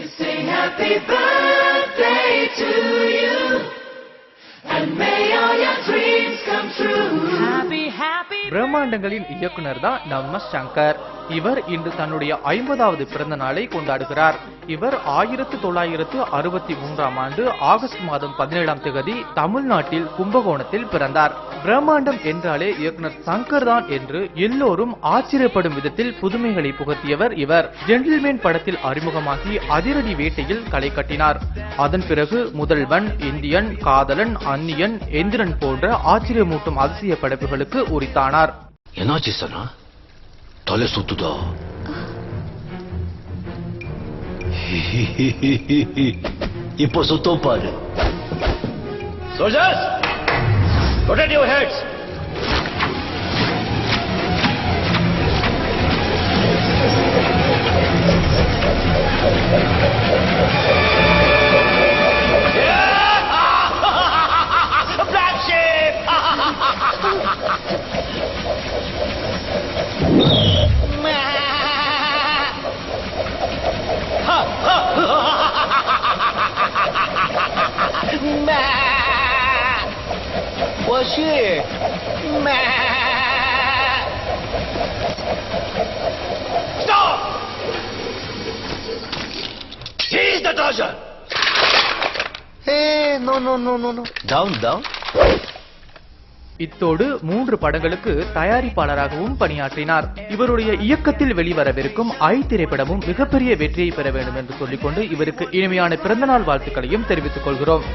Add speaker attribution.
Speaker 1: sing happy birthday to you, and may all your dreams come true. Happy, happy.
Speaker 2: பிரம்மாண்டங்களின் இயக்குனர் தான் நம்ம சங்கர். இவர் இன்று தன்னுடைய 50வது பிறந்த நாளை கொண்டாடுகிறார். இவர் 1963ஆம் ஆண்டு ஆகஸ்ட் மாதம் 17ஆம் தேதி தமிழ்நாட்டில் கும்பகோணத்தில் பிறந்தார். பிரம்மாண்டம் என்றாலே இயக்குனர் சங்கர் தான் என்று எல்லோரும் ஆச்சரியப்படும் விதத்தில் புதுமைகளை புகுத்தியவர் இவர். ஜென்டில்மேன் படத்தில் அறிமுகமாகி அதிரடி வேட்டையில் களை கட்டினார். அதன் பிறகு முதல்வன், இந்தியன், காதலன், அந்நியன், எந்திரன் போன்ற ஆச்சரியமூட்டும் அதிசய படைப்புகளுக்கு உரித்தானார்.
Speaker 3: என்னாச்சு சனா? தலை சுத்துதா? இப்போ சுத்தம் பாரு. Soldiers, rotate your heads. Black sheep. Was she? Stop! He's the treasure. Hey, no. Down.
Speaker 2: இத்தோடு 3 படங்களுக்கு தயாரிப்பாளராகவும் பணியாற்றினார். இவருடைய இயக்கத்தில் வெளிவரவிருக்கும் ஐ திரைப்படமும் மிகப்பெரிய வெற்றியை பெற வேண்டும் என்று சொல்லிக்கொண்டு இவருக்கு இனிமையான பிறந்தநாள் வாழ்த்துக்களையும் தெரிவித்துக் கொள்கிறோம்.